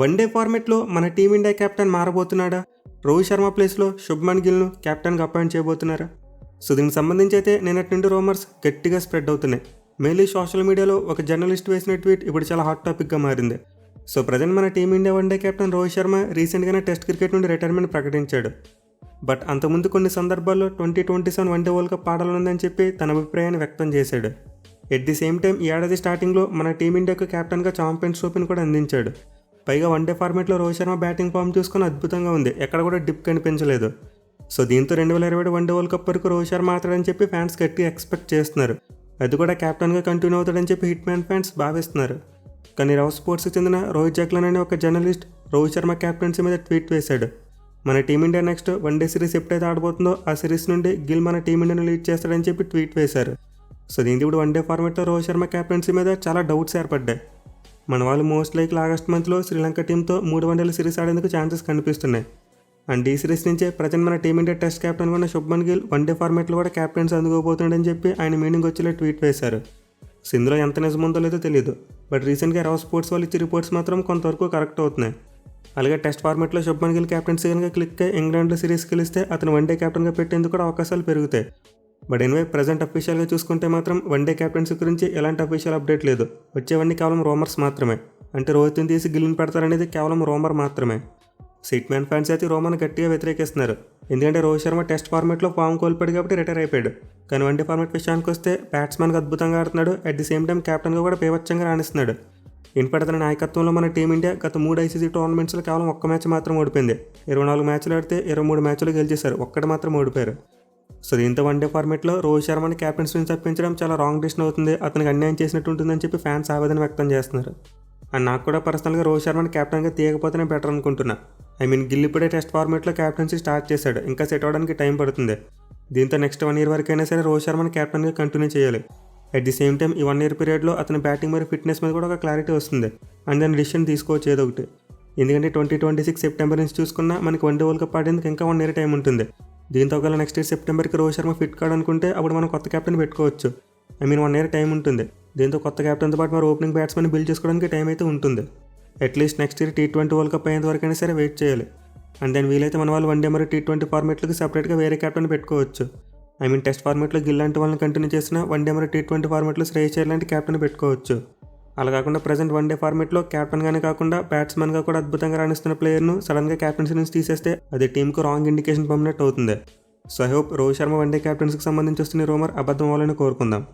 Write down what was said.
One day ఫార్మెట్లో మన team India captain మారబోతున్నాడా? Rohit Sharma ప్లేస్లో శుభ్మన్ గిల్ను కెప్టెన్గా అపాయింట్ చేయబోతున్నారా? సో దీనికి సంబంధించి అయితే నిన్నటి నుండి రూమర్స్ గట్టిగా స్ప్రెడ్ అవుతున్నాయి. మెయిన్లీ సోషల్ మీడియాలో ఒక జర్నలిస్ట్ వేసిన ట్వీట్ ఇప్పుడు చాలా హాట్ టాపిక్గా మారింది. సో ప్రజెంట్ మన team India one day captain Rohit Sharma రీసెంట్గానే టెస్ట్ క్రికెట్ నుండి రిటైర్మెంట్ ప్రకటించాడు. బట్ అంతకుముందు కొన్ని సందర్భాల్లో 2027 వన్డే వరల్డ్ కప్ ఆడాలనుందని చెప్పి తన అభిప్రాయాన్ని వ్యక్తం చేశాడు. ఎట్ ది సేమ్ టైం ఈ ఏడాది స్టార్టింగ్లో మన టీమిండియాకు కెప్టెన్గా ఛాంపియన్స్ ట్రోఫీని కూడా అందించాడు. పైగా వన్డే ఫార్మేట్లో రోహిత్ శర్మ బ్యాటింగ్ ఫామ్ చూసుకొని అద్భుతంగా ఉంది, ఎక్కడ కూడా డిప్ కనిపించలేదు. సో దీంతో 2027 వన్డే వరల్డ్ కప్ వరకు రోహిత్ శర్మ ఆడతాడని చెప్పి ఫ్యాన్స్ గట్టిగా ఎక్స్పెక్ట్ చేస్తున్నారు. అది కూడా కెప్టెన్గా కంటిన్యూ అవుతాడని చెప్పి హిట్ మ్యాన్ ఫ్యాన్స్ భావిస్తున్నారు. కానీ రవ్ స్పోర్ట్స్కి చెందిన రోహిత్ జక్లన్ అనే ఒక జర్నలిస్ట్ రోహిత్ శర్మ కెప్టెన్సీ మీద ట్వీట్ వేశాడు. మన టీమిండియా నెక్స్ట్ వన్డే సిరీస్ ఎప్పుడైతే ఆడబోతుందో ఆ సిరీస్ నుండి గిల్ మన టీమిండియాను లీడ్ చేస్తాడని చెప్పి ట్వీట్ వేశారు. సో దీనికి ఇప్పుడు వన్డే ఫార్మేట్లో రోహిత్ శర్మ కెప్టెన్సీ మీద చాలా డౌట్స్ ఏర్పడ్డాయి. మన వాళ్ళు మోస్ట్ లైక్ ఆగస్ట్ మంత్లో శ్రీలంక టీంతో 3 వన్డేల సిరీస్ ఆడేందుకు ఛాన్సెస్ కనిపిస్తున్నాయి. అండ్ ఈ సిరీస్ నుంచే ప్రజెంట్ మన టీమిండియా టెస్ట్ కెప్టెన్ ఉన్న శుభ్మన్ గిల్ వన్డే ఫార్మేట్లో కూడా కెప్టెన్స్ అందుకోబోతుండని చెప్పి ఆయన మీనింగ్ వచ్చేలా ట్వీట్ వేశారు. సో ఇందులో ఎంత నిజముందో లేదో తెలియదు, బట్ రీసెంట్గా రవ్ స్పోర్ట్స్ వాళ్ళు ఇచ్చే రిపోర్ట్స్ మాత్రం కొంతవరకు కరెక్ట్ అవుతున్నాయి. అలాగే టెస్ట్ ఫార్మేట్లో శుభ్మన్ గిల్ కెప్టెన్సీ కనుక క్లిక్ అయ్యి ఇంగ్లాండ్లో సిరీస్ గెలిస్తే అతను వన్డే కెప్టెన్గా పెట్టేందుకు కూడా అవకాశాలు పెరుగుతాయి. బట్ ఎనివే ప్రజెంట్ అఫీషియల్గా చూసుకుంటే మాత్రం వన్డే కెప్టెన్సీ గురించి ఎలాంటి అఫీషియల్ అప్డేట్ లేదు. వచ్చేవన్నీ కేవలం రూమర్స్ మాత్రమే. అంటే రోహిత్ని తీసి గిల్ని పెడతారనేది కేవలం రూమర్ మాత్రమే. హిట్ మ్యాన్ ఫ్యాన్స్ అయితే రోమర్ని గట్టిగా వ్యతిరేకిస్తున్నారు. ఎందుకంటే రోహిత్ శర్మ టెస్ట్ ఫార్మేట్లో ఫామ్ కోల్పోయాడు కాబట్టి రిటైర్ అయిపోయాడు. కానీ వన్డే ఫార్మేట్ విషయానికి వస్తే బ్యాట్స్మెన్గా అద్భుతంగా ఆడుతున్నాడు, అట్ ది సేమ్ టైం కెప్టెన్గా కూడా బీభత్సంగా రాణిస్తున్నాడు. ఇన్పడతన నాయకత్వంలో మన టీమిండియా గత 3 ఐసీసీ టోర్నమెంట్స్లో కేవలం ఒక్క మ్యాచ్ మాత్రం ఓడిపోయింది. 24 మ్యాచ్లు ఆడితే 23 మ్యాచ్లు గెలిచేశారు, ఒక్కటి మాత్రం ఓడిపోయారు. సో దీంతో వన్డే ఫార్మేట్లో రోహిత్ శర్మని కెప్టెన్స్ నుంచి తప్పించడం చాలా రాంగ్ డిసిషన్ అవుతుంది, అతనికి అన్యాయం చేసినట్టు ఉంటుందని చెప్పి ఫ్యాన్స్ ఆవేదన వ్యక్తం చేస్తున్నారు. అండ్ నాకు కూడా పర్సనల్గా రోహిత్ శర్మని కెప్టెన్గా తీయకపోతేనే బెటర్ అనుకుంటున్నా. గిల్ ఇప్పుడే టెస్ట్ ఫార్మేట్లో కెప్టెన్సీ స్టార్ట్ చేశాడు, ఇంకా సెట్ అవ్వడానికి టైం పడుతుంది. దీంతో నెక్స్ట్ 1 ఇయర్ వరకైనా సరే రోహిత్ శర్మని కెప్టెన్గా కంటిన్యూ చేయాలి. అట్ ది సేమ్ టైం ఈ 1 ఇయర్ పీరియడ్లో అతని బ్యాటింగ్ మరియు ఫిట్నెస్ మీద కూడా ఒక క్లారిటీ వస్తుంది, అండ్ దాని డిసిషన్ తీసుకోవచ్చు ఏదో ఒకటి. ఎందుకంటే 2026 సెప్టెంబర్ నుంచి చూసుకున్నా మనకి వన్డే వరల్డ్ కప్ ఆడేందుకు ఇంకా 1 ఇయర్ టైం ఉంటుంది. దీంతో ఒకవేళ నెక్స్ట్ ఇయర్ సెప్టెంబర్కి రోహిత్ శర్మ ఫిట్ కాడనుకుంటే అప్పుడు మనం కొత్త కెప్టెన్ పెట్టుకోవచ్చు. 1 ఇయర్ టైం ఉంటుంది. దీంతో కొత్త కెప్టెన్తో పాటు మరి ఓపెనింగ్ బ్యాట్స్మెన్ బిల్డ్ చేసుకోవడానికి టైం అయితే ఉంటుంది. At least next year T20 world cup అయ్యేంత వరకైనా సరే వెయిట్ చేయాలి. అండ్ దాని వీలైతే మన వాళ్ళు వన్డే మరియు T20 ఫార్మేట్లకి సపరేట్గా వేరే కెప్టెన్ పెట్టుకోవచ్చు. టెస్ట్ ఫార్మేట్లో గిల్ లాంటి వాళ్ళని కంటిన్యూ చేసిన వన్డే మరియు T20 ఫార్మేట్లో శ్రేయస్ అయ్యర్ లాంటి కెప్టెన్ పెట్టుకోవచ్చు. అలా కాకుండా ప్రజెంట్ వన్డే ఫార్మేట్లో కెప్టెన్గానే కాకుండా బ్యాట్స్మెన్గా కూడా అద్భుతంగా రాణిస్తున్న ప్లేయర్ను సడన్గా కెప్టెన్సీ నుంచి తీసేస్తే అది టీంకు రాంగ్ ఇండికేషన్ పంపినట్టు అవుతుంది. So I hope Rohit Sharma one day కెప్టెన్సీకి సంబంధించి వస్తున్న రూమర్ అబద్ధం అవ్వాలని కోరుకుందాం.